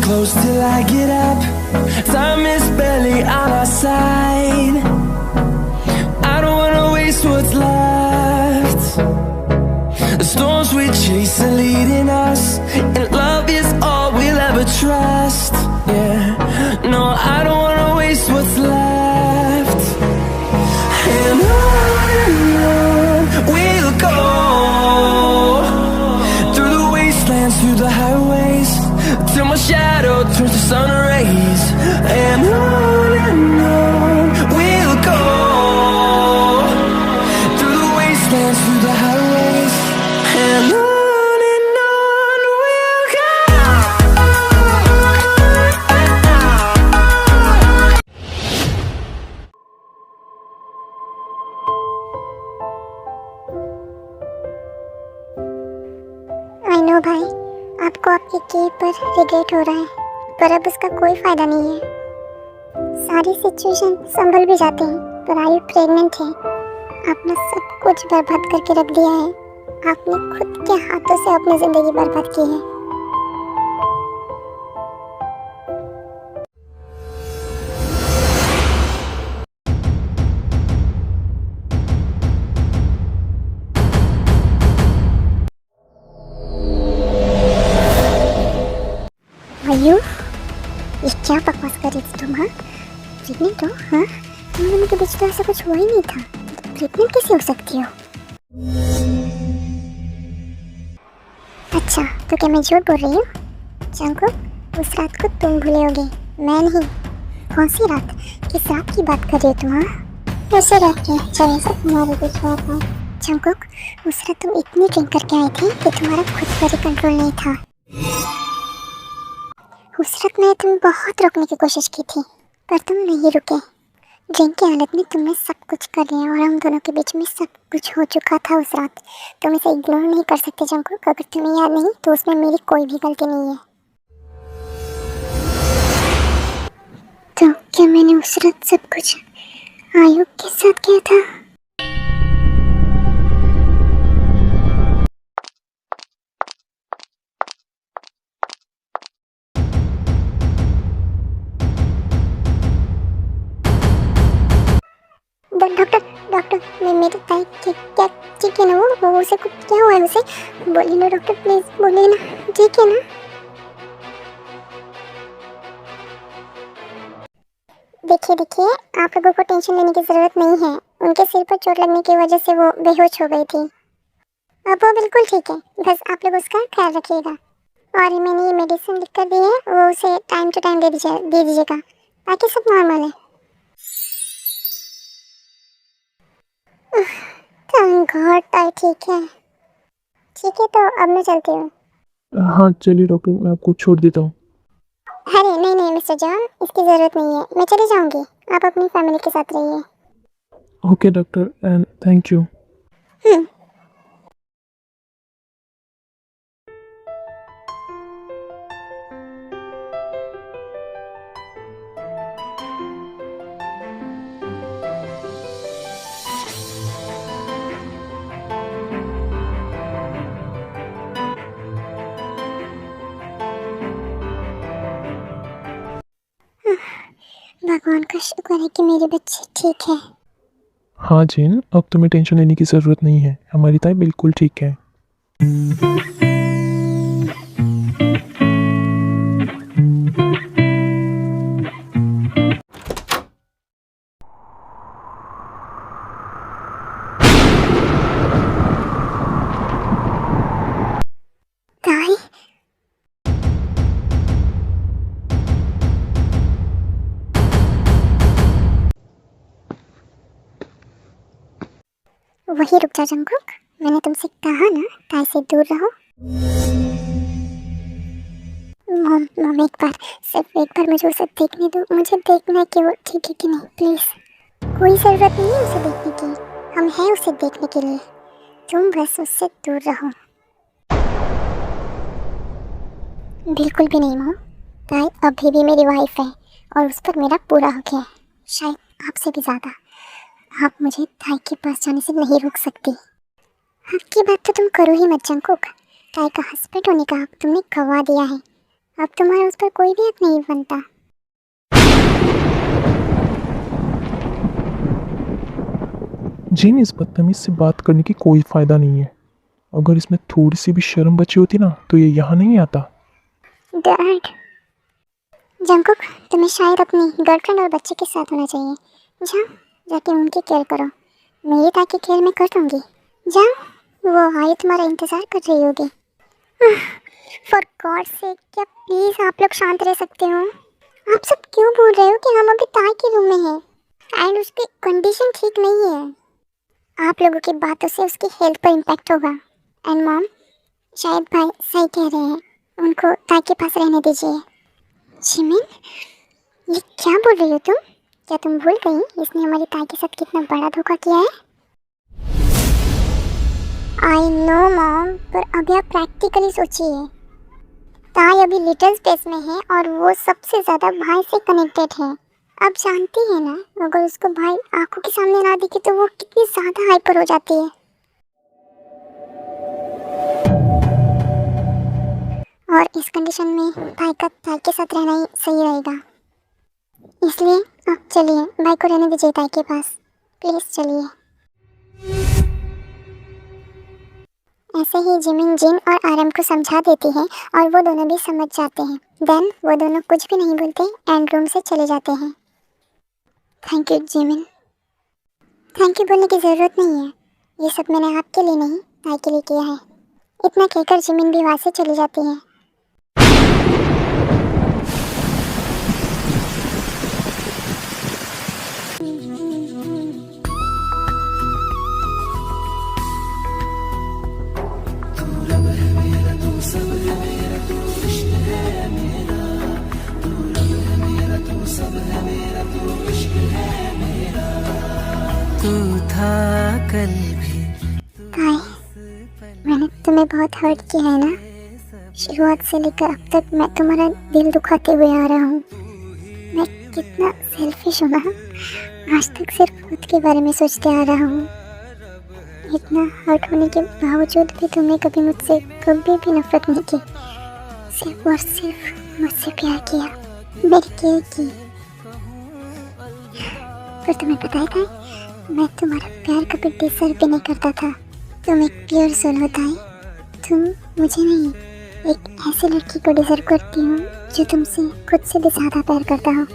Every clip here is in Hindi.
close till I get up. Time is barely on our side. I don't wanna waste what's left. The storms we chase are leading us, and love is all we'll ever trust. Yeah, no, I don't wanna waste what's left. And on we'll go, through the wastelands, through the highways, till my shadow turns to sun rays. And on we'll go, through the wastelands, through the highways, and on we'll go. I know भाई, आपको आपके किए पर रिग्रेट हो रहा है, पर अब उसका कोई फायदा नहीं है। सारी सिचुएशन संभल भी जाते हैं, पर आयु प्रेग्नेंट है। आपने सब कुछ बर्बाद करके रख दिया है। आपने खुद के हाथों से अपनी जिंदगी बर्बाद की है। आयु, ये क्या बकवास कर रही थी तुम? हाँ, प्रेग्नेंट हो? हाँ, तुम दोनों के बीच तो ऐसा कुछ हुआ ही नहीं था। प्रेग्नेंट कैसे हो सकती हो? अच्छा, तो क्या मैं झूठ बोल रही हूँ? जंकुक, उस रात को तुम भूले होगे, मैं नहीं। कौन सी रात? किस रात की बात कर रही हो तुम? हाँ, ऐसे रात की जब ऐसा तुम्हारे बीच हुआ था। जंकुक, उस रात तुम इतनी ड्रिंक करके आए थे कि तुम्हारा खुद पर ही कंट्रोल नहीं था। उस रात मैंने तुम्हें बहुत रोकने की कोशिश की थी, पर तुम नहीं रुके। ड्रिंक की हालत में तुमने सब कुछ कर लिया और हम दोनों के बीच में सब कुछ हो चुका था उस रात। तुम इसे इग्नोर नहीं कर सकते जंकुक। अगर तुम्हें याद नहीं तो उसमें मेरी कोई भी गलती नहीं है। तो क्या मैंने उस रात सब कुछ आयुब के साथ किया था? डॉक्टर, डॉक्टर, मैं मेरी ताई क्या ठीक है ना? वो उसे कुछ क्या हुआ है? उसे बोलिए ना डॉक्टर, प्लीज बोलिए ना, ठीक है ना? देखिए देखिए, आप लोगों को टेंशन लेने की ज़रूरत नहीं है। उनके सिर पर चोट लगने की वजह से वो बेहोश हो गई थी। अब वो बिल्कुल ठीक है, बस आप लोग उसका ख्याल रखिएगा। और मैंने ये मेडिसिन लिख कर दी है, वो उसे टाइम टू टाइम दे दीजिएगा, बाकी सब नॉर्मल है। थैंक गॉड, ताई ठीक है। ठीक है, तो अब मैं चलती हूँ। हाँ चलिए डॉक्टर, मैं आपको छोड़ देता हूँ। अरे नहीं नहीं मिस्टर जॉन, इसकी ज़रूरत नहीं है, मैं चली जाऊँगी। आप अपनी फैमिली के साथ रहिए। Okay doctor, and thank you. भगवान का शुक्र है कि मेरे बच्चे ठीक है। हाँ जेन, अब तुम्हें टेंशन लेने की ज़रूरत नहीं है, हमारी ताई बिल्कुल ठीक है। ताई, वही रुक जा जंकुक, मैंने तुमसे कहा ना ताई से दूर रहो। मॉम एक बार, सिर्फ एक बार मुझे उसे देखने दो। मुझे देखना है कि वो ठीक है कि नहीं, प्लीज़। कोई ज़रूरत नहीं है उसे देखने की, हम हैं उसे देखने के लिए। तुम बस उससे दूर रहो। बिल्कुल भी नहीं मॉम, ताई अभी भी मेरी वाइफ है और उस पर मेरा पूरा हक है, शायद आपसे भी ज़्यादा। आप मुझे ताई के पास जाने से नहीं रोक सकती। हक की बात तो तुम करो ही मत जंकुक। ताई का हस्बैंड होने का हक तुमने गवा दिया है। अब तुम्हारा उस पर कोई भी हक नहीं बनता। जिन, इस बदतमीज से बात करने की कोई फ़ायदा नहीं है। अगर इसमें थोड़ी सी भी शर्म बची होती ना तो ये यहाँ नहीं आता। डैड, जंकुक, तुम्हें शायद अपनी गर्लफ्रेंड और बच्चे के साथ होना चाहिए। जाओ, जाके उनकी केयर करो। मेरी ताई की केयर मैं कर दूँगी। जाओ, वो आई तुम्हारा इंतज़ार कर रही होगी। फॉर गॉड से, क्या प्लीज़ आप लोग शांत रह सकते हो? आप सब क्यों बोल रहे हो कि हम अभी ताई के रूम में हैं एंड उसकी कंडीशन ठीक नहीं है? आप लोगों की बातों से उसकी हेल्थ पर इम्पैक्ट होगा। एंड मॉम, शायद भाई सही कह रहे हैं, उनको ताई के पास रहने दीजिए। जिमिन, ये क्या बोल रही हो तुम? क्या तुम भूल गई इसने हमारी ताई के साथ कितना बड़ा धोखा किया है? आई नो मॉम, पर अभी आप प्रैक्टिकली सोचिए। ताई अभी लिटिल स्पेस में है और वो सबसे ज़्यादा भाई से कनेक्टेड है। आप जानती हैं ना, अगर उसको भाई आंखों के सामने ना दिखे तो वो कितनी ज़्यादा हाइपर हो जाती है। और इस कंडीशन में भाई का ताई के साथ रहना ही सही रहेगा। इसलिए आप चलिए, भाई को रहने दीजिए ताई के पास, प्लीज़ चलिए। ऐसे ही जिमिन जिन और आरएम को समझा देती है और वो दोनों भी समझ जाते हैं। देन वो दोनों कुछ भी नहीं बोलते एंड रूम से चले जाते हैं। Thank you Jimin. Thank you बोलने की ज़रूरत नहीं है, ये सब मैंने आपके लिए नहीं ताई के लिए किया है। इतना कहकर जिमिन भी वहाँ से चली जाती है। तू था कल भी। ताई, मैंने तुम्हें बहुत हर्ट किया है ना। शुरुआत से लेकर अब तक मैं तुम्हारा दिल दुखाते हुए आ रहा हूँ। मैं कितना सेल्फिश हूँ ना, आज तक सिर्फ खुद के बारे में सोचते आ रहा हूँ। इतना हर्ट होने के बावजूद भी तुमने कभी मुझसे कभी भी नफरत नहीं की, सिर्फ और सिर्फ मुझसे प्यार किया, मेरी केयर की। पर तुम्हें पता है ताई, मैं तुम्हारा प्यार कभी डिजर्व भी नहीं करता था। तुम एक प्योर सोल होता है। तुम मुझे नहीं, एक ऐसी लड़की को डिजर्व करती हूँ जो तुमसे खुद से भी ज़्यादा प्यार करता हो,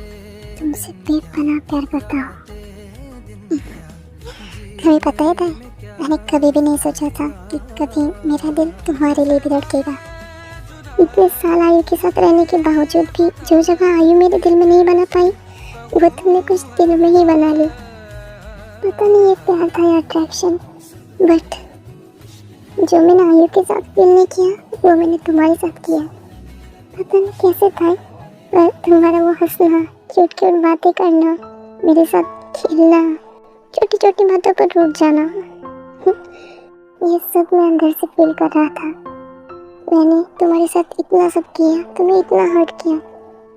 तुमसे बेपनाह प्यार करता हो। तुम्हें पता है ताई, मैंने कभी भी नहीं सोचा था कि कभी मेरा दिल तुम्हारे लिए भी धड़केगा। इतने साल आयु के साथ रहने के बावजूद भी जो जगह आयु मेरे दिल में नहीं बना पाई, वो तुमने कुछ दिनों में ही बना ली। पता नहीं ये प्यार था या अट्रैक्शन, बट जो मैंने आयु के साथ फील नहीं किया वो मैंने तुम्हारे साथ किया। पता नहीं कैसे था, पर तुम्हारा वो हंसना, क्यूट क्यूट बातें करना, मेरे साथ खेलना, छोटी छोटी बातों पर रुक जाना, ये सब मैं अंदर से फील कर रहा था। मैंने तुम्हारे साथ इतना सब किया, तुम्हें इतना हर्ट किया,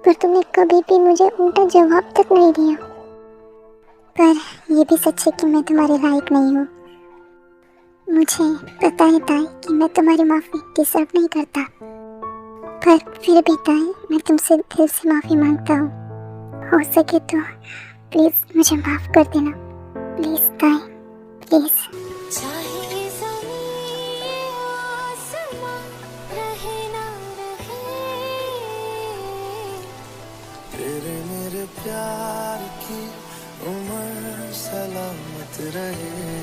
पर तुमने कभी भी मुझे उल्टा जवाब तक नहीं दिया। पर ये भी सच है कि मैं तुम्हारे लायक नहीं हूँ। मुझे पता है ताई कि मैं तुम्हारी माफ़ी डिजर्व नहीं करता, पर फिर भी ताई मैं तुमसे दिल से माफ़ी मांगता हूँ। हो सके तो प्लीज़ मुझे माफ़ कर देना, प्लीज़ ताई, प्लीज़। चाहे ज़मीं आसमां रहे ना रहे, तेरे मेरे प्यार की उम्र सलामत रहे।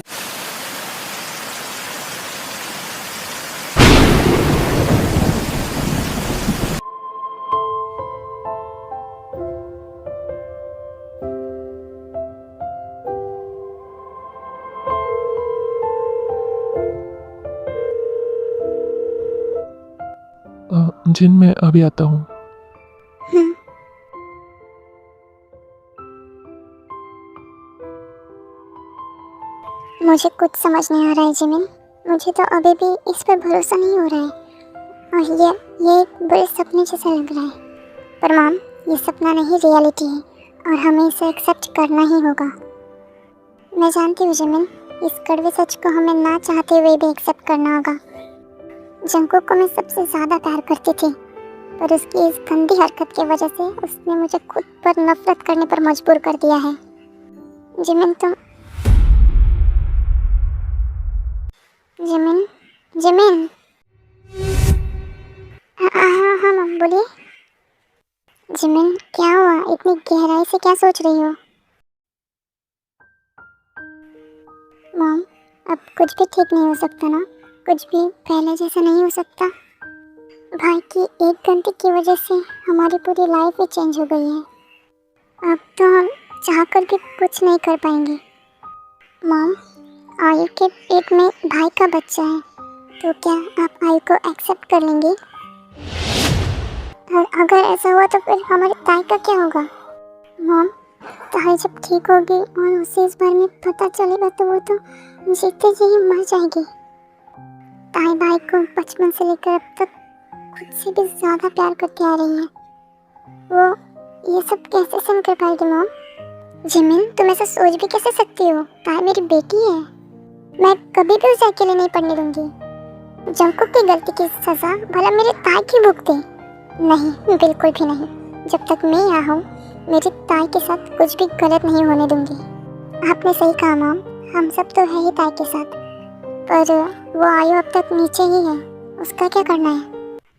जिन, मैं अभी आता हूँ। मुझे कुछ समझ नहीं आ रहा है जिमिन, मुझे तो अभी भी इस पर भरोसा नहीं हो रहा है और ये एक बुरे सपने जैसा लग रहा है। पर मॉम, ये सपना नहीं, रियलिटी है और हमें इसे एक्सेप्ट करना ही होगा। मैं जानती हूँ जिमिन, इस कड़वे सच को हमें ना चाहते हुए भी एक्सेप्ट करना होगा। जंकुक को मैं सबसे ज़्यादा प्यार करती थी, पर उसकी इस गंदी हरकत की वजह से उसने मुझे खुद पर नफरत करने पर मजबूर कर दिया है। जिमिन तुम जिमिन जिमिन हाँ हाँ मम बोलिए। जिमिन क्या हुआ, इतनी गहराई से क्या सोच रही हो? मॉम अब कुछ भी ठीक नहीं हो सकता ना, कुछ भी पहले जैसा नहीं हो सकता। भाई की एक गलती की वजह से हमारी पूरी लाइफ ही चेंज हो गई है। अब तो हम चाह कर भी कुछ नहीं कर पाएंगे। मॉम आयु के पेट में भाई का बच्चा है, तो क्या आप आयु को एक्सेप्ट कर लेंगे? और अगर ऐसा हुआ तो फिर हमारी ताई का क्या होगा? मॉम ताई जब ठीक होगी और उसे इस बारे में पता चलेगा तो वो तो जीते जी ही मर जाएगी। ताई भाई को बचपन से लेकर अब तक खुद से भी ज़्यादा प्यार करती आ रही है। वो ये सब कैसे सहन कर पाएगी मॉम? जिमिन तुम ऐसा सोच भी कैसे सकती हो? ताई मेरी बेटी है, मैं कभी भी उसे अकेले नहीं पढ़ने दूंगी। जंकुक की गलती की सज़ा भला मेरे ताई की भुगते? नहीं, बिल्कुल भी नहीं। जब तक मैं यहाँ हूँ मेरी ताई के साथ कुछ भी गलत नहीं होने दूंगी। आपने सही कहा मॉम, हम सब तो है ही ताई के साथ, पर वो आयु अब तक नीचे ही है, उसका क्या करना है?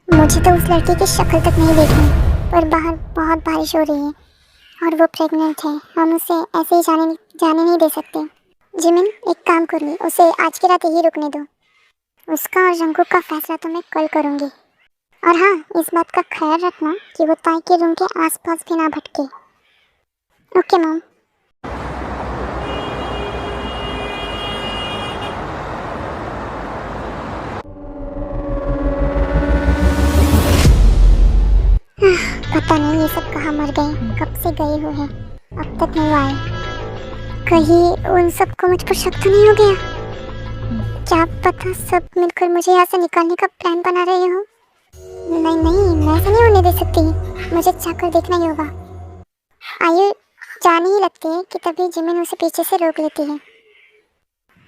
मुझे तो उस लड़की की शक्ल तक नहीं देखनी, पर बाहर बहुत बारिश हो रही है और वो प्रेग्नेंट है। हम उसे ऐसे ही जाने नहीं दे सकते। जिमिन एक काम करिए, उसे आज की रात यही रुकने दो। उसका और जंकुक का फैसला तो मैं कल करूँगी। और हाँ, इस बात का ख्याल रखना कि वो ताई के रूम के आसपास भी ना भटके। Okay mom. पता नहीं ये सब कहाँ मर गए, कब से गए हुए हैं, अब तक नहीं आए। कहीं उन सबको मुझ पर शक तो नहीं हो गया? क्या पता सब मिलकर मुझे यहाँ से निकालने का प्लान बना रहे हो। नहीं नहीं, मैं ऐसा नहीं होने दे सकती, मुझे चाहकर देखना ही होगा। आयु जाने ही लगते हैं कि तभी जिमिन उसे पीछे से रोक लेती है।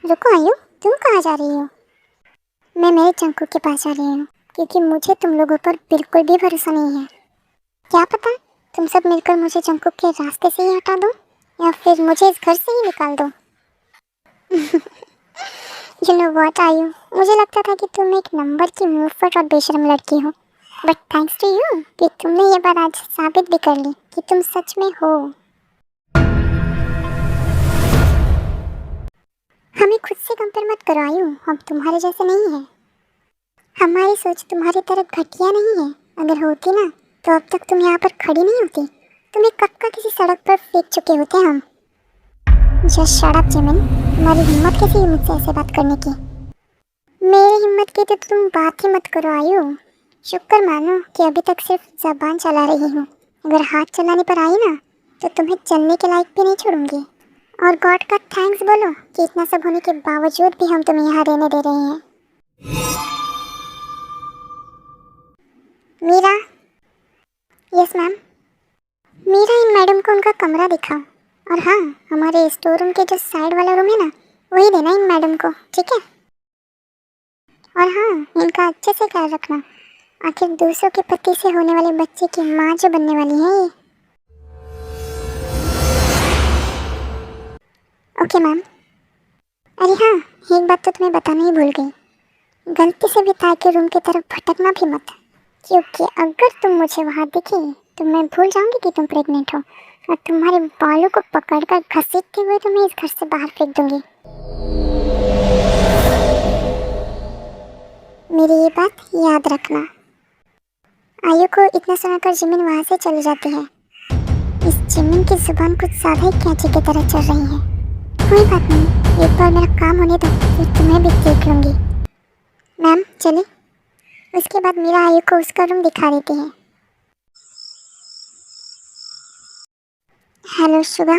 रुको आयु, तुम कहाँ जा रही हो? मैं मेरे जंकुक के पास जा रही हूँ, क्योंकि मुझे तुम लोगों पर बिल्कुल भी भरोसा नहीं है। क्या पता तुम सब मिलकर मुझे जंकुक के रास्ते से ही हटा दो, या फिर मुझे इस घर से ही निकाल दो। You know what आयु, मुझे लगता था कि तुम एक नंबर की मुफ्त और बेशरम लड़की हो, बट थैंक्स टू यू कि तुमने ये बात आज साबित भी कर ली कि तुम सच में हो। हमें खुद से कंपेयर मत करो आयु, हम तुम्हारे जैसे नहीं हैं। हमारी सोच तुम्हारी तरह घटिया नहीं है। अगर होती ना तो अब तक तुम यहाँ पर खड़ी नहीं होती, तुम्हें कब का किसी सड़क पर फेंक चुके होते हम। जस्ट शट अप जिमिन, तुम्हारी हिम्मत कैसी है मुझसे ऐसे बात करने की? मेरी हिम्मत की तो तुम बात ही मत करो आयु। शुक्र मानो कि अभी तक सिर्फ जबान चला रही हूँ, अगर हाथ चलाने पर आई ना तो तुम्हें चलने के लायक भी नहीं छोड़ूंगी। और गॉड का थैंक्स बोलो कि इतना सब होने के बावजूद भी हम तुम्हें यहाँ रहने दे रहे हैं। मीरा। Yes ma'am. मीरा, इन मैडम को उनका कमरा दिखाओ, और हाँ, हमारे स्टोर रूम के जो साइड वाला रूम है ना, वही देना इन मैडम को, ठीक है? और हाँ, इनका अच्छे से ख्याल रखना, आखिर दूसरों के पति से होने वाले बच्चे की माँ जो बनने वाली है ये। Okay ma'am. अरे हाँ, एक बात तो तुम्हें बताना ही भूल गई, गलती से भी ताई के रूम की तरफ भटकना भी मत, क्योंकि अगर तुम मुझे वहाँ दिखे तो मैं भूल जाऊंगी कि तुम प्रेग्नेंट हो, और तुम्हारे बालों को पकड़कर घसीटते हुए तुम्हें इस घर से बाहर फेंक दूंगी। मेरी ये बात याद रखना। आयु को इतना सुनाकर जिमिन वहाँ से चली जाती है। इस जिमिन की जुबान कुछ ज़्यादा ही कैंची की तरह चल रही है। कोई बात नहीं, एक बार मेरा काम होने दो, फिर तुम्हें भी देख लूँगी। मैम चले। उसके बाद मीरा आयु को उसका रूम दिखा देती है। हेलो सुगा।